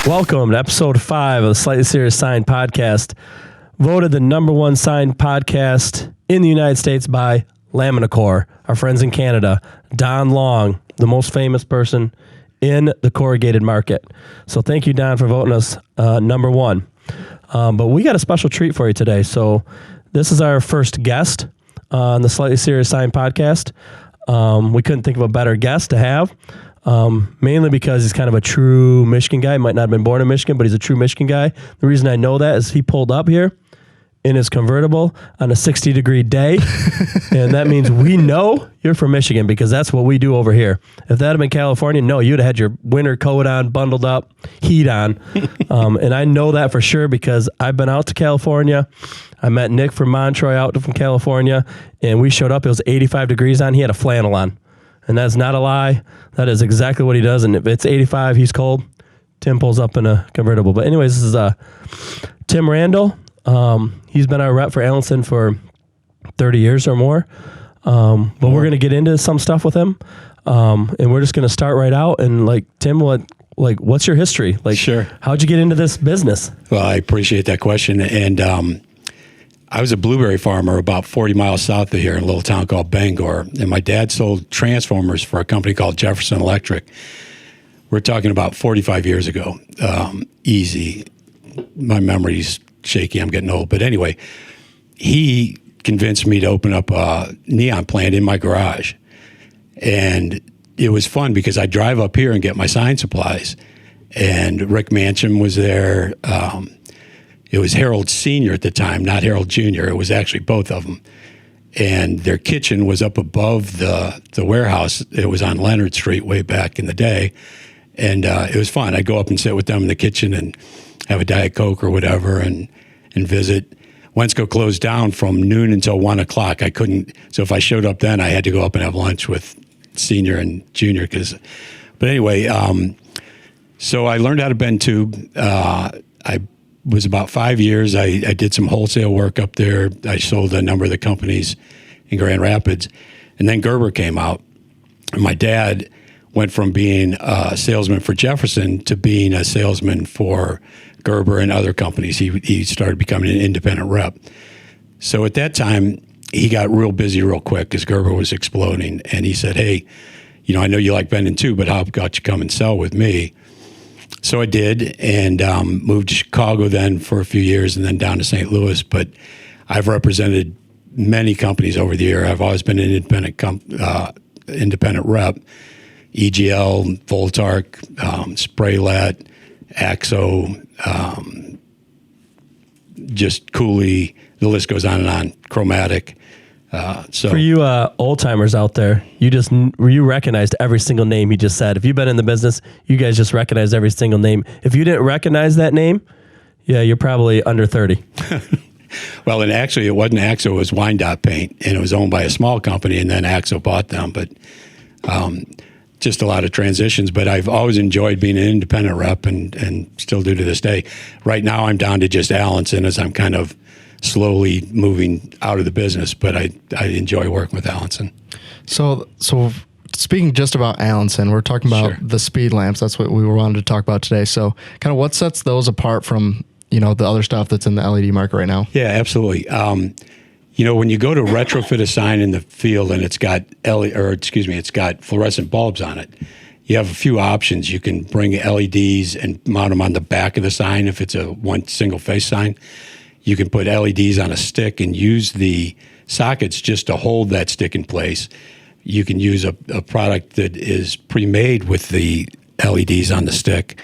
Welcome to episode 5 of the Slightly Serious Sign Podcast, voted the #1 sign podcast in the United States by Laminacore, our friends in Canada. Don Long, the most famous person in the corrugated market. So thank you, Don, for voting us #1. But we got a special treat for you today. So this is our first guest on the Slightly Serious Sign Podcast. We couldn't think of a better guest to have. Mainly because he's kind of a true Michigan guy. He might not have been born in Michigan, but he's a true Michigan guy. The reason I know that is he pulled up here in his convertible on a 60-degree day. And that means we know you're from Michigan because that's what we do over here. If that had been California, no, you'd have had your winter coat on, bundled up, heat on. And I know that for sure because I've been out to California. I met Nick from Montroy out from California, and we showed up. It was 85 degrees on. He had a flannel on. And that's not a lie. That is exactly what he does. And if it's 85, he's cold. Tim pulls up in a convertible. But anyways, this is Tim Randall. He's been our rep for Allanson for 30 years or more. But we're going to get into some stuff with him. And we're just going to start right out. And Tim, what's your history? Sure. How'd you get into this business? Well, I appreciate that question. And I was a blueberry farmer about 40 miles south of here in a little town called Bangor. And my dad sold transformers for a company called Jefferson Electric. We're talking about 45 years ago. Easy. My memory's shaky. I'm getting old. But anyway, he convinced me to open up a neon plant in my garage. And it was fun because I'd drive up here and get my sign supplies. And Rick Mancham was there. It was Harold Sr. at the time, not Harold Jr. It was actually both of them. And their kitchen was up above the warehouse. It was on Leonard Street way back in the day. And it was fun. I'd go up and sit with them in the kitchen and have a Diet Coke or whatever and visit. Wensco closed down from noon until 1 o'clock. I couldn't. So if I showed up then, I had to go up and have lunch with Senior and Junior. But anyway, so I learned how to bend tube. I was about 5 years. I did some wholesale work up there. I sold a number of the companies in Grand Rapids. And then Gerber came out. And my dad went from being a salesman for Jefferson to being a salesman for Gerber and other companies. He started becoming an independent rep. So at that time, he got real busy real quick because Gerber was exploding. And he said, hey, I know you like bending too, but how about you come and sell with me? So I did, and moved to Chicago then for a few years and then down to St. Louis. But I've represented many companies over the year. I've always been an independent rep. EGL, Voltark, Spraylet, Axo, just Cooley, the list goes on and on, Chromatic. So for you old timers out there, you recognized every single name he just said. If you've been in the business, you guys just recognized every single name. If you didn't recognize that name, yeah, you're probably under 30. Well, and actually, it wasn't Axo; it was Wyandotte Paint, and it was owned by a small company, and then Axo bought them. But just a lot of transitions. But I've always enjoyed being an independent rep, and still do to this day. Right now, I'm down to just Allanson as I'm kind of slowly moving out of the business, but I enjoy working with Allanson. So speaking just about Allanson, we're talking about the speed lamps. That's what we wanted to talk about today. So kind of what sets those apart from, the other stuff that's in the LED market right now? Yeah, absolutely. When you go to retrofit a sign in the field and it's got it's got fluorescent bulbs on it, you have a few options. You can bring LEDs and mount them on the back of the sign if it's a one single face sign. You can put LEDs on a stick and use the sockets just to hold that stick in place. You can use a product that is pre-made with the LEDs on the stick.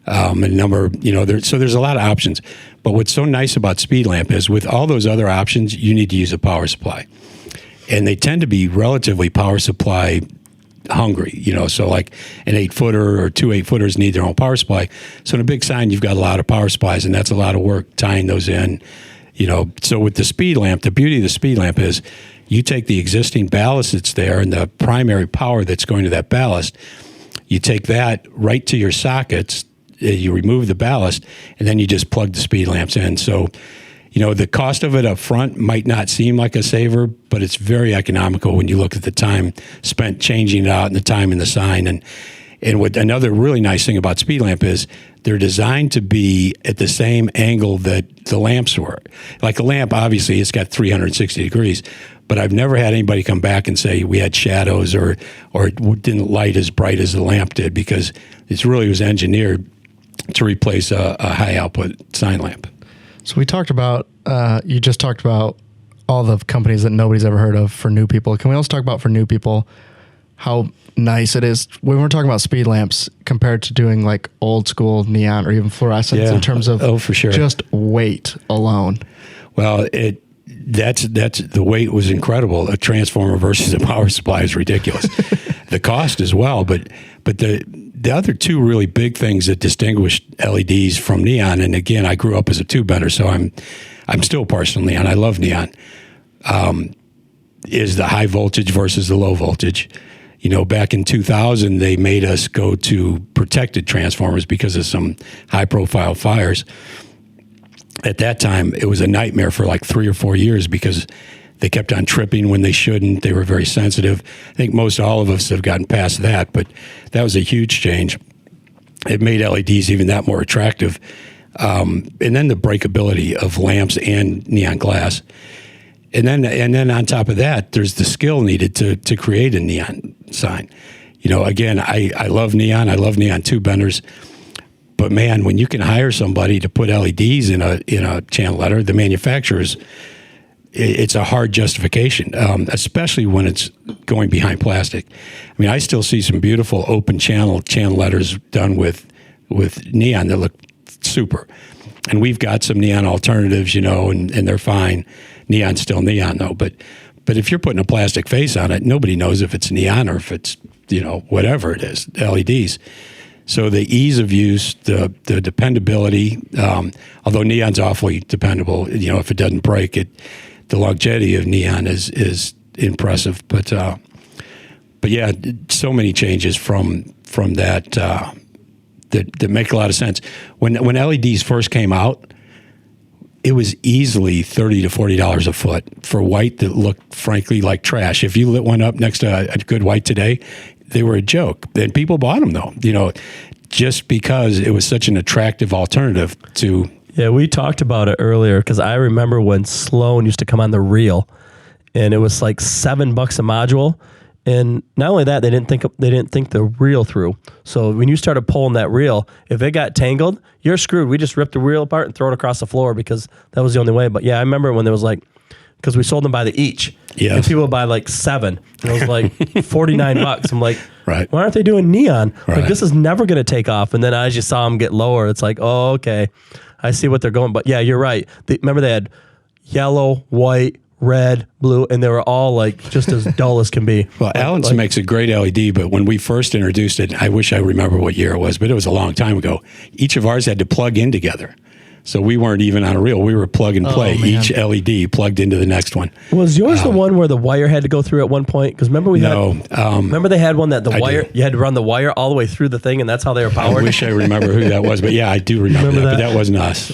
So there's a lot of options. But what's so nice about speed lamp is with all those other options, you need to use a power supply. And they tend to be relatively power supply hungry, so like an 8-footer or 2 8-footers need their own power supply. So in a big sign, you've got a lot of power supplies, and that's a lot of work tying those in, So with the speed lamp, the beauty of the speed lamp is you take the existing ballast that's there and the primary power that's going to that ballast, you take that right to your sockets, you remove the ballast, and then you just plug the speed lamps in. So the cost of it up front might not seem like a saver, but it's very economical when you look at the time spent changing it out and the time in the sign. And And what another really nice thing about speed lamp is they're designed to be at the same angle that the lamps were. Like a lamp, obviously, it's got 360 degrees, but I've never had anybody come back and say we had shadows or it didn't light as bright as the lamp did, because it really was engineered to replace a high output sign lamp. So we talked about, you just talked about all the companies that nobody's ever heard of for new people. Can we also talk about for new people how nice it is when we're talking about speed lamps compared to doing like old school neon or even fluorescents in terms of for sure. just weight alone? Well, that's the weight was incredible. A transformer versus a power supply is ridiculous. The cost as well, but the other two really big things that distinguish LEDs from neon, and again, I grew up as a tube bender, so I'm still partial neon. I love neon. Is the high voltage versus the low voltage. You know, back in 2000, they made us go to protected transformers because of some high-profile fires. At that time, it was a nightmare for like 3 or 4 years because they kept on tripping when they shouldn't. They were very sensitive. I think most all of us have gotten past that, but that was a huge change. It made LEDs even that more attractive. And then the breakability of lamps and neon glass. And then on top of that, there's the skill needed to create a neon sign. You know, again, I love neon. I love neon tube benders. But man, when you can hire somebody to put LEDs in a channel letter, the manufacturers, it's a hard justification, especially when it's going behind plastic. I mean, I still see some beautiful open channel letters done with neon that look super. And we've got some neon alternatives, you know, and they're fine. Neon's still neon, though. But if you're putting a plastic face on it, nobody knows if it's neon or if it's, you know, whatever it is, LEDs. So the ease of use, the dependability, although neon's awfully dependable, you know, if it doesn't break, the longevity of neon is impressive. But yeah, so many changes from that that make a lot of sense. When LEDs first came out, it was easily $30 to $40 a foot for white that looked, frankly, like trash. If you lit one up next to a good white today, they were a joke. And people bought them, though, you know, just because it was such an attractive alternative to... Yeah, we talked about it earlier because I remember when Sloan used to come on the reel, and it was like $7 a module. And not only that, they didn't think the reel through. So when you started pulling that reel, if it got tangled, you're screwed. We just ripped the reel apart and throw it across the floor because that was the only way. But yeah, I remember when there was like, because we sold them by the each. Yeah. And people would buy like 7. And it was like $49. I'm like, right. Why aren't they doing neon? Right. Like, this is never going to take off. And then as you saw them get lower, it's like, oh, okay. I see what they're going. But yeah, you're right. Remember they had yellow, white, red, blue, and they were all like just as dull as can be. Well, Allanson makes a great LED, but when we first introduced it, I wish I remember what year it was, but it was a long time ago. Each of ours had to plug in together. So we weren't even on a reel. We were plug and play. Each LED plugged into the next one. Was yours the one where the wire had to go through at one point? Because remember remember they had one that you had to run the wire all the way through the thing, and that's how they were powered? I wish I remember who that was, but yeah, I do remember that, but that wasn't us.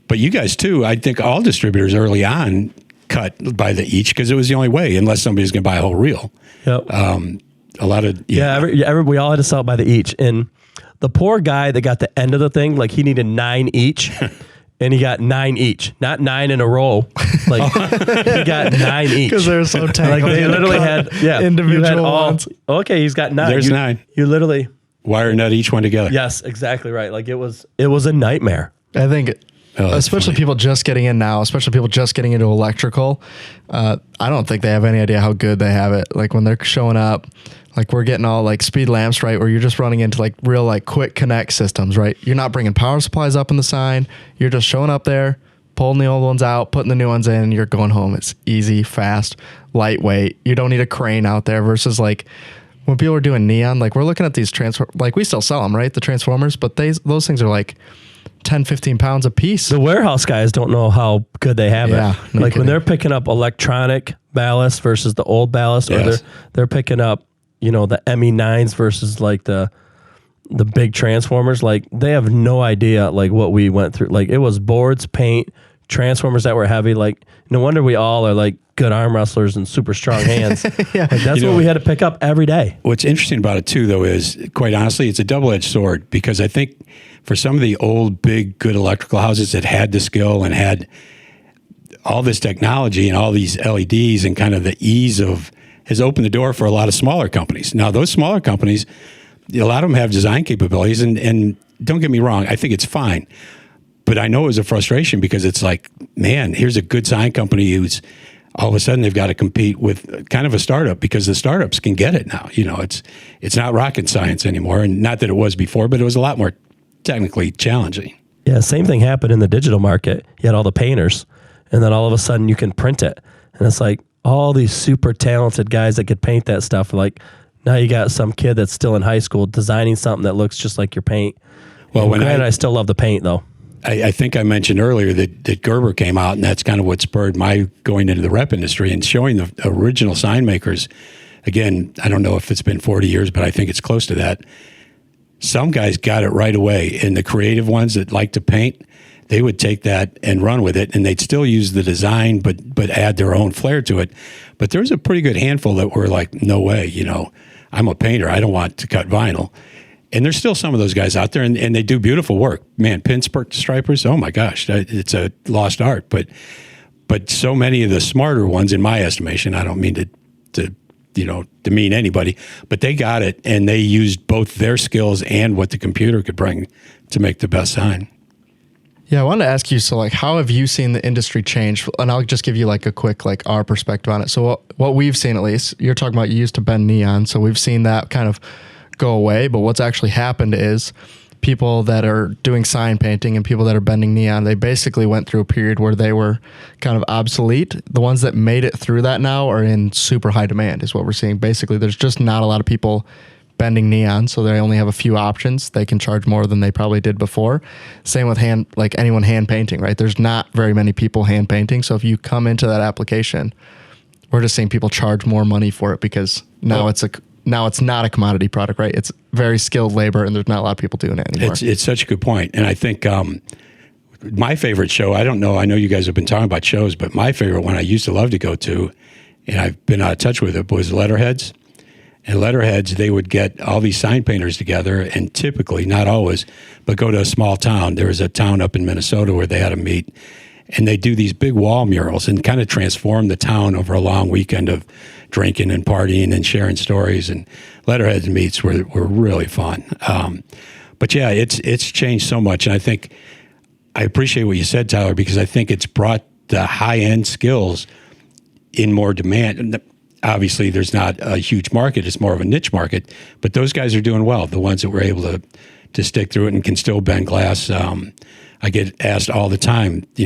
But you guys too, I think all distributors early on cut by the each because it was the only way, unless somebody's going to buy a whole reel. Yep. A lot of... we all had to sell it by the each. And the poor guy that got the end of the thing, like he needed 9 each, and he got 9 each, not 9 in a row. Like he got 9 each because they're so tangled. Like they literally had individual ones. Okay, he's got 9. There's 9. You literally wire nut each one together. Yes, exactly right. Like it was a nightmare. I think. Especially people just getting in now, especially people just getting into electrical. I don't think they have any idea how good they have it. Like when they're showing up, like we're getting all like speed lamps, right? Where you're just running into like real like quick connect systems, right? You're not bringing power supplies up in the sign. You're just showing up there, pulling the old ones out, putting the new ones in, and you're going home. It's easy, fast, lightweight. You don't need a crane out there versus like when people are doing neon, like we're looking at these like we still sell them, right? The transformers, but those things are like 10, 15 pounds a piece. The warehouse guys don't know how good they have it. No like kidding. when they're picking up electronic ballast versus the old ballast, or they're picking up, you know, the ME9s versus like the big transformers. Like they have no idea like what we went through. Like it was boards, paint, transformers that were heavy. Like no wonder we all are like good arm wrestlers and super strong hands. Yeah. Like, that's what we had to pick up every day. What's interesting about it too, though, is quite honestly, it's a double-edged sword, because I think for some of the old, big, good electrical houses that had the skill and had all this technology and all these LEDs and kind of the ease of, has opened the door for a lot of smaller companies. Now, those smaller companies, a lot of them have design capabilities, and don't get me wrong, I think it's fine. But I know it was a frustration, because it's like, man, here's a good sign company who's all of a sudden they've got to compete with kind of a startup, because the startups can get it now. You know, it's not rocket science anymore, and not that it was before, but it was a lot more technically challenging. Yeah, same thing happened in the digital market. You had all the painters, and then all of a sudden you can print it. And it's like all these super talented guys that could paint that stuff. Like now you got some kid that's still in high school designing something that looks just like your paint. Well, I still love the paint though. I think I mentioned earlier that Gerber came out, and that's kind of what spurred my going into the rep industry and showing the original sign makers. Again, I don't know if it's been 40 years, but I think it's close to that. Some guys got it right away, and the creative ones that like to paint, they would take that and run with it, and they'd still use the design, but add their own flair to it. But there's a pretty good handful that were like, no way, you know, I'm a painter, I don't want to cut vinyl. And there's still some of those guys out there, and they do beautiful work. Man, pin stripers, oh my gosh, it's a lost art. But so many of the smarter ones, in my estimation, I don't mean to demean anybody, but they got it, and they used both their skills and what the computer could bring to make the best sign. Yeah, I wanted to ask you, so like, how have you seen the industry change? And I'll just give you like a quick, like our perspective on it. So what we've seen, at least, you're talking about you used to bend neon. So we've seen that kind of go away, but what's actually happened is people that are doing sign painting and people that are bending neon, they basically went through a period where they were kind of obsolete. The ones that made it through that now are in super high demand, is what we're seeing. Basically, there's just not a lot of people bending neon, so they only have a few options. They can charge more than they probably did before. Same with anyone hand painting, right? There's not very many people hand painting, so if you come into that application, we're just seeing people charge more money for it, because now it's not a commodity product, right? It's very skilled labor, and there's not a lot of people doing it anymore. It's such a good point. And I think my favorite show, I know you guys have been talking about shows, but my favorite one I used to love to go to, and I've been out of touch with it, was Letterheads. And Letterheads, they would get all these sign painters together, and typically, not always, but go to a small town. There was a town up in Minnesota where they had a meet, and they do these big wall murals and kind of transform the town over a long weekend of drinking and partying and sharing stories. And Letterheads meets were really fun. But yeah, it's changed so much. And I think I appreciate what you said, Tyler, because I think it's brought the high-end skills in more demand. And obviously, there's not a huge market. It's more of a niche market. But those guys are doing well, the ones that were able to stick through it and can still bend glass. I get asked all the time, do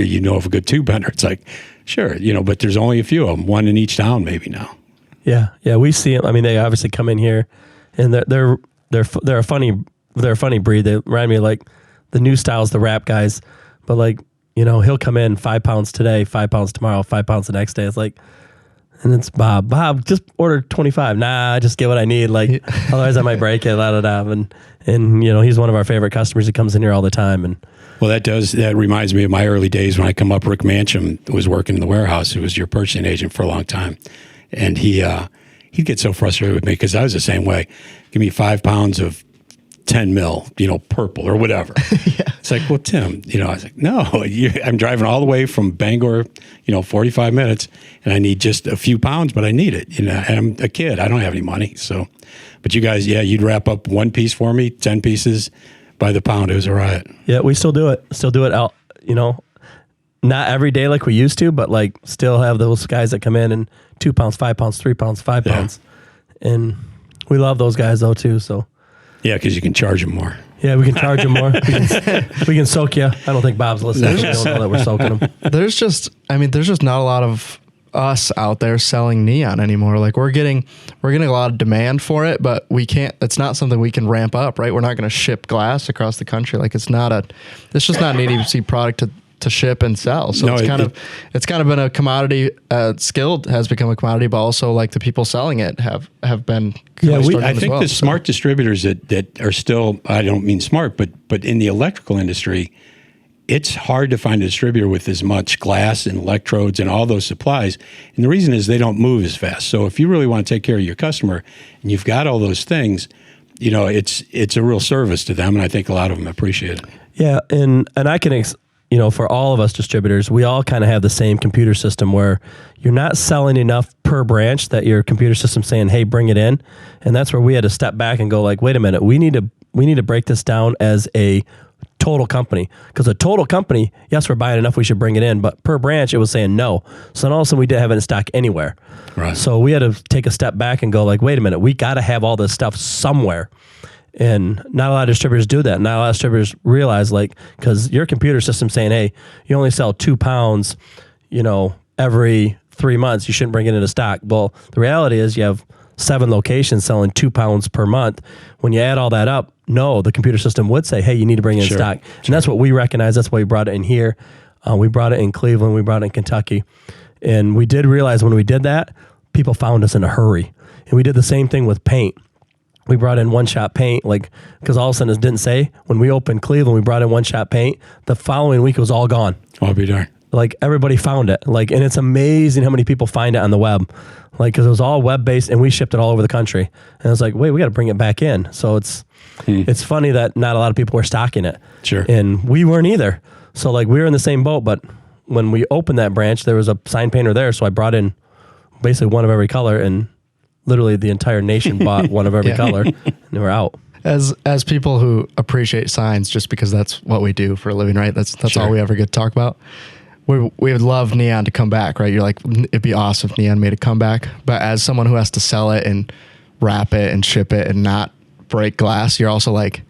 you know of a good tube bender? It's like, sure, but there's only a few of them, one in each town maybe now. Yeah, we see them. I mean, they obviously come in here, and they're a funny breed. They remind me of like the new styles, the rap guys. But like, he'll come in 5 pounds today, 5 pounds tomorrow, 5 pounds the next day. It's like, and it's Bob. Bob, just order 25. Nah, I just get what I need. Like, otherwise I might break it. And he's one of our favorite customers. He comes in here all the time. And well, that reminds me of my early days when I come up. Rick Mancham was working in the warehouse. He was your purchasing agent for a long time, and he'd get so frustrated with me because I was the same way. Give me 5 pounds of 10 mil, purple or whatever. Yeah. It's like, well, Tim, I was like, no, I'm driving all the way from Bangor, 45 minutes, and I need just a few pounds, but I need it. And I'm a kid. I don't have any money. So, but you guys, you'd wrap up one piece for me, 10 pieces by the pound. It was a riot. Yeah, we still do it. Out, not every day like we used to, but like still have those guys that come in and 2 pounds, 5 pounds, 3 pounds, 5 pounds. And we love those guys though too. So yeah, because you can charge them more. Yeah, we can charge them more. We can soak you. I don't think Bob's listening. I don't know that we're soaking them. There's just not a lot of us out there selling neon anymore. Like we're getting a lot of demand for it, but we can't. It's not something we can ramp up, right? We're not going to ship glass across the country. Like it's just not an EDC product to ship and sell. So it's kind of been a commodity. Skilled has become a commodity, but also like the people selling it have been. I think the smart distributors that are still, I don't mean smart, but in the electrical industry, it's hard to find a distributor with as much glass and electrodes and all those supplies. And the reason is they don't move as fast. So if you really want to take care of your customer and you've got all those things, it's a real service to them. And I think a lot of them appreciate it. Yeah. And I can, for all of us distributors, we all kind of have the same computer system where you're not selling enough per branch that your computer system's saying, hey, bring it in. And that's where we had to step back and go like, wait a minute, we need to break this down as a total company, because a total company, yes, we're buying enough, we should bring it in, but per branch it was saying no. So then all of a sudden we didn't have it in stock anywhere. Right. So we had to take a step back and go like, wait a minute, we got to have all this stuff somewhere. And not a lot of distributors do that. Not a lot of distributors realize, like, because your computer system's saying, hey, you only sell 2 pounds, every 3 months, you shouldn't bring it into stock. Well, the reality is you have 7 locations selling 2 pounds per month. When you add all that up, no, the computer system would say, hey, you need to bring it in stock. And that's what we recognize. That's why we brought it in here. We brought it in Cleveland. We brought it in Kentucky. And we did realize when we did that, people found us in a hurry. And we did the same thing with paint. We brought in one-shot paint, because all of a sudden it didn't say. When we opened Cleveland, we brought in one-shot paint. The following week, it was all gone. I'll be darned. Everybody found it. And it's amazing how many people find it on the web. Because it was all web-based, and we shipped it all over the country. And I was like, wait, we got to bring it back in. So it's funny that not a lot of people were stocking it. Sure. And we weren't either. So we were in the same boat, but when we opened that branch, there was a sign painter there. So I brought in basically one of every color, and literally the entire nation bought one of every color, and they were out. As people who appreciate signs, just because that's what we do for a living, right? That's Sure. all we ever get to talk about. We would love neon to come back, right? You're like, it'd be awesome if neon made a comeback. But as someone who has to sell it and wrap it and ship it and not break glass, you're also like,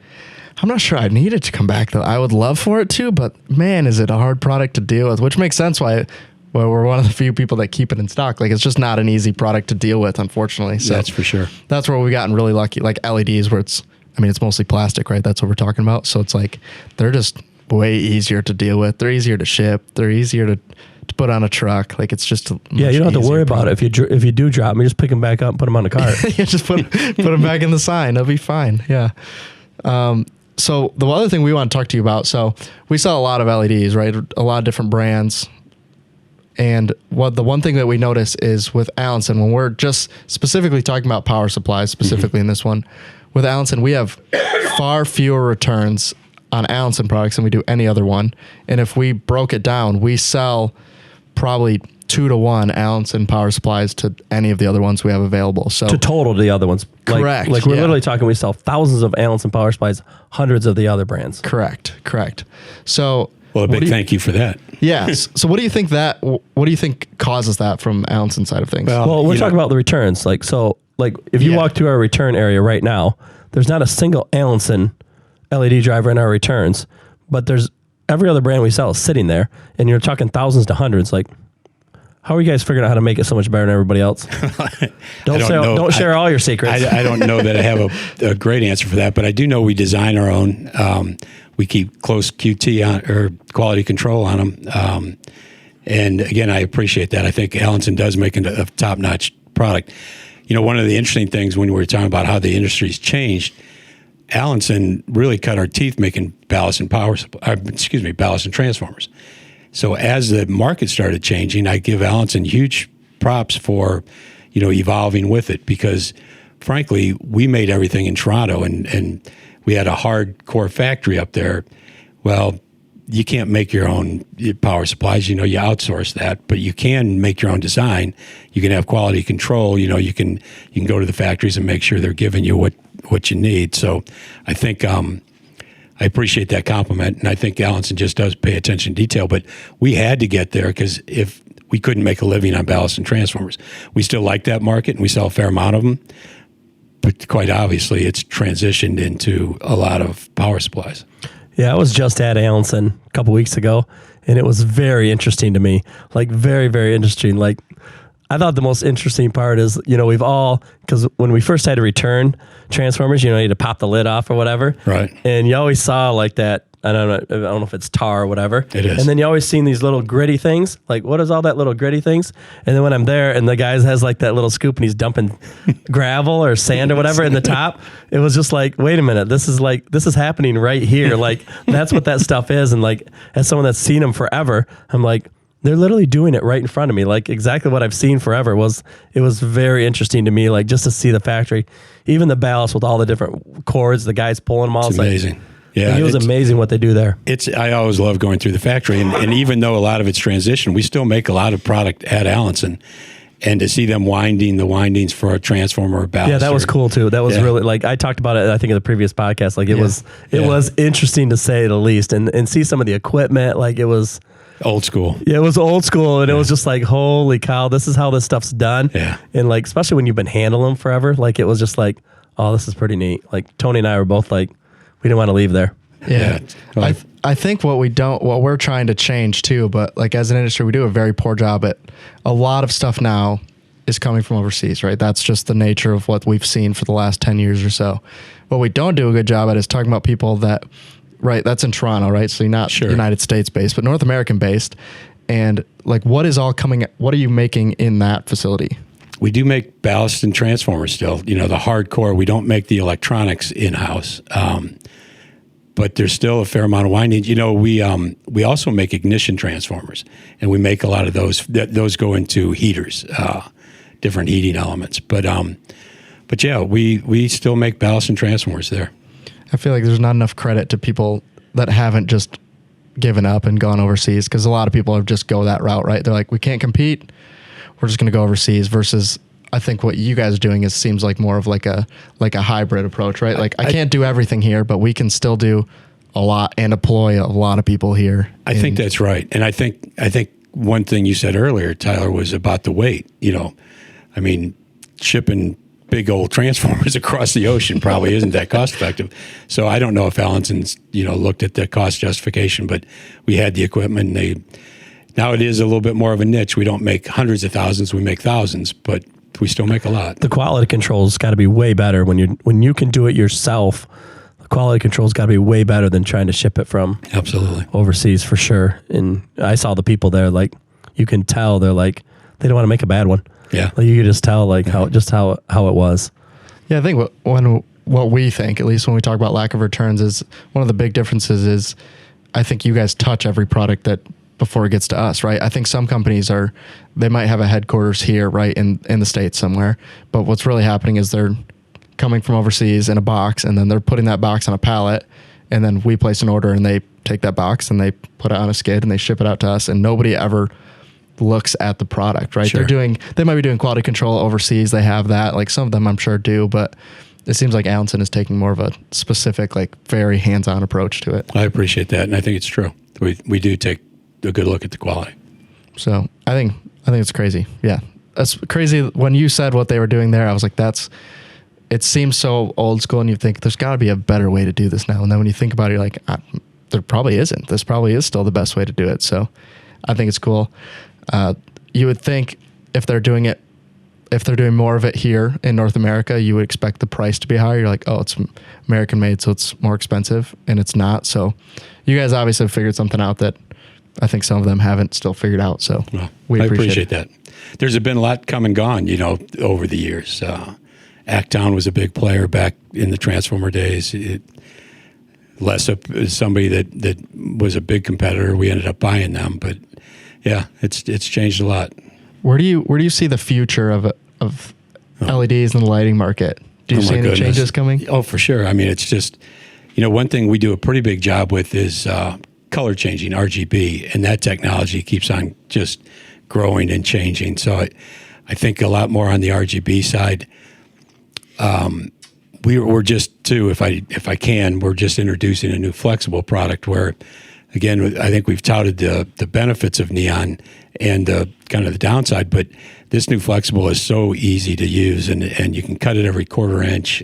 I'm not sure I need it to come back though. I would love for it to, but man, is it a hard product to deal with? Which makes sense why we're one of the few people that keep it in stock. It's just not an easy product to deal with, unfortunately. So that's for sure. That's where we've gotten really lucky. Like LEDs, where it's mostly plastic, right? That's what we're talking about. So it's they're just way easier to deal with. They're easier to ship. They're easier to put on a truck. It's just you don't have to worry about it. If you do drop them, you just pick them back up and put them on the cart. Yeah, just put them back in the sign. They'll be fine. Yeah. So the other thing we want to talk to you about. So we sell a lot of LEDs, right? A lot of different brands. And the one thing that we notice is with Allanson, when we're just specifically talking about power supplies, specifically in this one, with Allanson, we have far fewer returns on Allanson products than we do any other one. And if we broke it down, we sell probably 2 to 1 Allanson power supplies to any of the other ones we have available. So to total the other ones. Correct. We're literally talking, we sell thousands of Allanson power supplies, hundreds of the other brands. Correct. So well, a big thank you for that. Yes. So what do you think causes that from Allanson side of things? Well, we're talking about the returns. If you walk through our return area right now, there's not a single Allanson LED driver in our returns, but there's every other brand we sell is sitting there, and you're talking thousands to hundreds. How are you guys figuring out how to make it so much better than everybody else? Don't share all your secrets. I don't know that I have a great answer for that, but I do know we design our own. We keep close QT on or quality control on them. And again, I appreciate that. I think Allanson does make a top-notch product. One of the interesting things when we were talking about how the industry's changed, Allanson really cut our teeth making ballast and ballast and transformers. So as the market started changing, I give Allanson huge props for, evolving with it, because frankly, we made everything in Toronto and we had a hardcore factory up there. Well, you can't make your own power supplies, you outsource that, but you can make your own design. You can have quality control, you can go to the factories and make sure they're giving you what you need. So I think I appreciate that compliment, and I think Allanson just does pay attention to detail, but we had to get there because if we couldn't make a living on ballast and transformers. We still like that market, and we sell a fair amount of them, but quite obviously it's transitioned into a lot of power supplies. Yeah, I was just at Allanson a couple weeks ago, and it was very interesting to me. Very, very interesting. I thought the most interesting part is, we've all, because when we first had to return transformers, you had to pop the lid off or whatever. Right. And you always saw like that, I don't know if it's tar or whatever. It is. And then you always seen these little gritty things. Like, what is all that little gritty things? And then when I'm there and the guy has like that little scoop and he's dumping gravel or sand or whatever in the top, it was just like, wait a minute, this is happening right here. Like, that's what that stuff is. And like, as someone that's seen them forever, I'm like, they're literally doing it right in front of me. Like exactly what I've seen forever. It was very interesting to me, like just to see the factory, even the ballast with all the different cords, the guys pulling them all. It's amazing. Yeah, it was amazing what they do there. I always love going through the factory, and even though a lot of it's transition, we still make a lot of product at Allanson. And to see them winding the windings for a transformer or ballast. Yeah, that was cool too. That was really, like, I talked about it, I think, in the previous podcast. Like, it was interesting to say the least, and see some of the equipment. Like, it was old school. Yeah, it was old school, and it was just like, holy cow, this is how this stuff's done. Yeah. And like, especially when you've been handling them forever, like, it was just like, oh, this is pretty neat. Like, Tony and I were both like, we didn't want to leave there. Yeah. I think what we're trying to change too, but like as an industry, we do a very poor job at a lot of stuff now is coming from overseas, right? That's just the nature of what we've seen for the last 10 years or so. What we don't do a good job at is talking about people that, right, that's in Toronto, right? So you're not United States based, but North American based. And like, what are you making in that facility? We do make ballast and transformers still, the hardcore. We don't make the electronics in-house. But there's still a fair amount of winding. We also make ignition transformers, and we make a lot of those. Those go into heaters, different heating elements. But yeah, we still make ballast and transformers there. I feel like there's not enough credit to people that haven't just given up and gone overseas, because a lot of people have just go that route, right? They're like, we can't compete, we're just going to go overseas. Versus, I think what you guys are doing seems like more of like a hybrid approach, right? Like, I can't do everything here, but we can still do a lot and deploy a lot of people here. I think that's right. And I think one thing you said earlier, Tyler, was about the weight. I mean, shipping big old transformers across the ocean probably isn't that cost effective. So I don't know if Allanson's, looked at the cost justification, but we had the equipment. Now it is a little bit more of a niche. We don't make hundreds of thousands, we make thousands, but we still make a lot. The quality control's got to be way better when you can do it yourself. The quality control's got to be way better than trying to ship it from overseas, for sure. And I saw the people there, like, you can tell they're like, they don't want to make a bad one. Yeah, like, you can just tell like how it was. Yeah, I think what we think, at least when we talk about lack of returns, is one of the big differences is I think you guys touch every product that before it gets to us, right? I think some companies they might have a headquarters here, right, in the States somewhere, but what's really happening is they're coming from overseas in a box, and then they're putting that box on a pallet, and then we place an order, and they take that box and they put it on a skid and they ship it out to us, and nobody ever looks at the product, right? Sure. They might be doing quality control overseas. They have that, like some of them I'm sure do, but it seems like Allanson is taking more of a specific, like very hands-on approach to it. I appreciate that, and I think it's true. We do take a good look at the quality. So I think it's crazy. Yeah, that's crazy. When you said what they were doing there, I was like, it seems so old school, and you think there's got to be a better way to do this now. And then when you think about it, you're like, there probably isn't. This probably is still the best way to do it. So I think it's cool. You would think if they're doing more of it here in North America, you would expect the price to be higher. You're like, oh, it's American made, so it's more expensive, and it's not. So you guys obviously have figured something out that I think some of them haven't still figured out. So I appreciate that. There's been a lot come and gone, over the years. Actown was a big player back in the transformer days. Lessup is somebody that was a big competitor. We ended up buying them, but yeah, it's changed a lot. Where do you see the future of LEDs in the lighting market? Do you see any changes coming? Oh, for sure. I mean, it's just, one thing we do a pretty big job with is color changing, RGB, and that technology keeps on just growing and changing. So I think a lot more on the RGB side. We're just too, if I can, we're just introducing a new flexible product where, again, I think we've touted the benefits of neon and kind of the downside, but this new flexible is so easy to use, and you can cut it every quarter inch.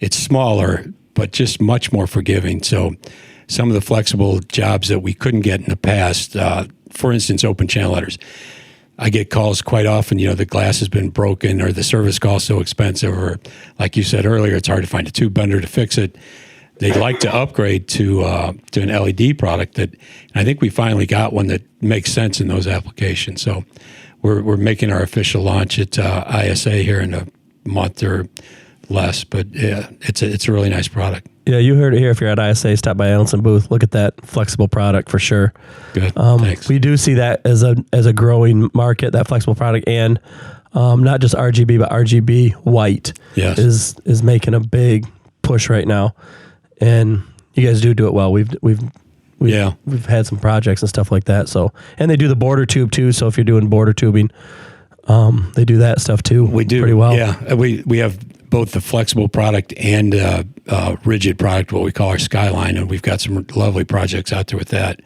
It's smaller, but just much more forgiving. So some of the flexible jobs that we couldn't get in the past, for instance, open channel letters, I get calls quite often, the glass has been broken or the service call is so expensive, or like you said earlier, it's hard to find a tube bender to fix it. They'd like to upgrade to an LED product and I think we finally got one that makes sense in those applications. So we're making our official launch at ISA here in a month or less, but yeah, it's a really nice product. Yeah, you heard it here. If you're at ISA, stop by Allanson booth. Look at that flexible product for sure. Good. Thanks. We do see that as a growing market, that flexible product, and not just RGB, but RGB white is making a big push right now. And you guys do it well. We've had some projects and stuff like that. So, and they do the border tube too. So if you're doing border tubing, they do that stuff too. We do pretty well. Yeah, we have both the flexible product and rigid product, what we call our Skyline, and we've got some lovely projects out there with that.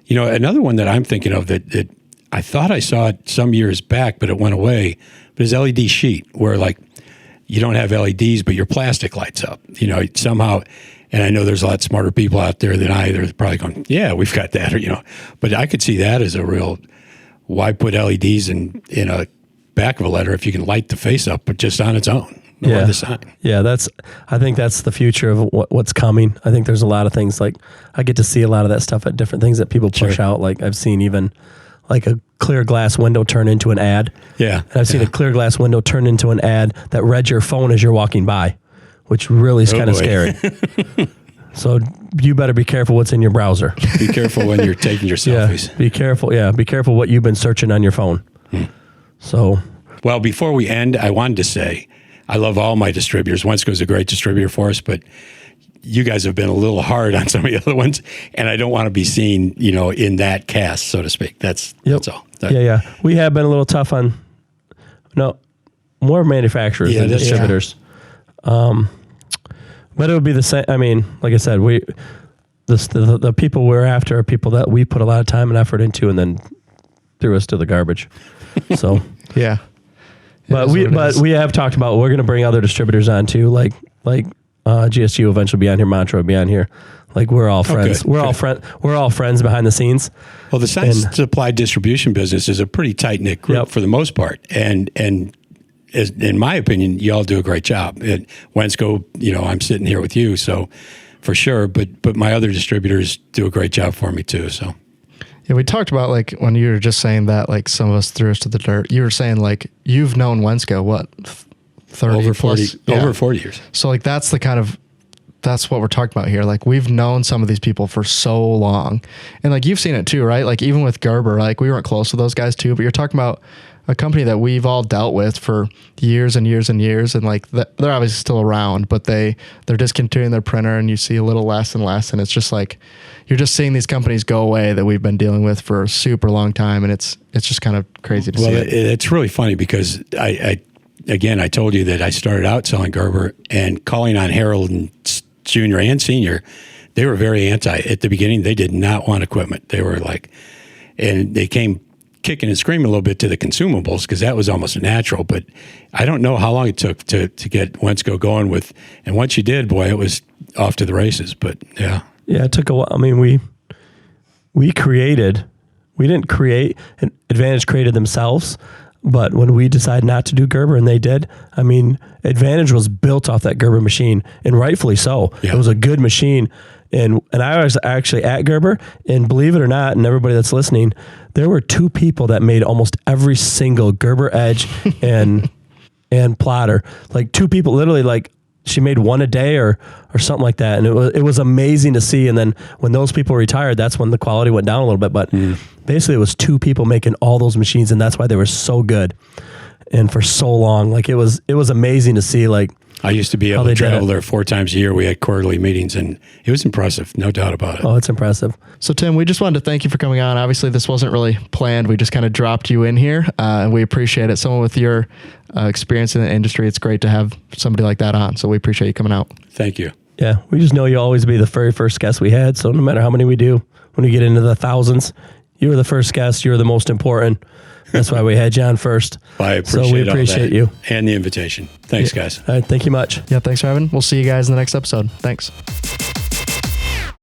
Another one that I'm thinking of that I thought I saw it some years back, but it went away, but is LED sheet, where like you don't have LEDs, but your plastic lights up. Somehow, and I know there's a lot smarter people out there than I. They're probably going, "Yeah, we've got that," But I could see that as a real. Why put LEDs in a back of a letter if you can light the face up, but just on its own? Yeah, the sign. Yeah, I think that's the future of what's coming. I think there's a lot of things, like I get to see a lot of that stuff at different things that people push out. Like I've seen even like a clear glass window turn into an ad. Yeah. And I've seen a clear glass window turn into an ad that read your phone as you're walking by, which really is kind of scary. So you better be careful what's in your browser. Be careful when you're taking your selfies. Yeah, be careful. Yeah, be careful what you've been searching on your phone. So, well, before we end, I wanted to say I love all my distributors. Wensco's a great distributor for us, but you guys have been a little hard on some of the other ones, and I don't want to be seen, in that cast, so to speak. That's all. Yeah. We have been a little tough on more manufacturers than distributors. Yeah. But it would be the same. I mean, like I said, the people we're after are people that we put a lot of time and effort into, and then threw us to the garbage. So yeah. But we have talked about we're going to bring other distributors on too, like GSU eventually be on here, Mantra will be on here. Like we're all friends. We're all friends behind the scenes. Well, the science supply distribution business is a pretty tight knit group for the most part, and in my opinion, y'all do a great job. At Wensco, I'm sitting here with you, so for sure. But my other distributors do a great job for me too. So. Yeah, we talked about like when you were just saying that like some of us threw us to the dirt. You were saying like you've known Wensco what 30 over 40 plus? Yeah. Over 40 years. So like that's what we're talking about here. Like we've known some of these people for so long, and like you've seen it too, right? Like even with Gerber, like we weren't close to those guys too, but you're talking about a company that we've all dealt with for years and years and years, and like they're obviously still around, but they're discontinuing their printer, and you see a little less and less, and it's just like you're just seeing these companies go away that we've been dealing with for a super long time, and it's just kind of crazy to see. Well, it's really funny because I told you that I started out selling Gerber and calling on Harold and Junior and Senior. They were very anti at the beginning. They did not want equipment. They were like, and they came kicking and screaming a little bit to the consumables because that was almost natural. But I don't know how long it took to get Wensco going with. And once you did, boy, it was off to the races. But yeah. Yeah, it took a while. I mean, we didn't create, Advantage created themselves. But when we decided not to do Gerber, and they did, I mean, Advantage was built off that Gerber machine, and rightfully so. Yeah. It was a good machine. And I was actually at Gerber, and believe it or not, and everybody that's listening, there were two people that made almost every single Gerber Edge and plotter. Like two people, literally, like she made one a day or something like that. And it was amazing to see. And then when those people retired, that's when the quality went down a little bit. But basically it was two people making all those machines, and that's why they were so good and for so long. Like it was amazing to see. Like I used to be able to travel there 4 times a year. We had quarterly meetings, and it was impressive, no doubt about it. Oh, it's impressive. So Tim, we just wanted to thank you for coming on. Obviously this wasn't really planned. We just kind of dropped you in here, and we appreciate it. Someone with your experience in the industry, it's great to have somebody like that on. So we appreciate you coming out. Thank you. Yeah, we just know you'll always be the very first guest we had. So no matter how many we do, when we get into the thousands, you were the first guest. You were the most important. That's why we had you on first. Well, I appreciate so we appreciate you. And the invitation. Thanks, guys. All right, thank you much. Yeah, thanks for having. We'll see you guys in the next episode. Thanks.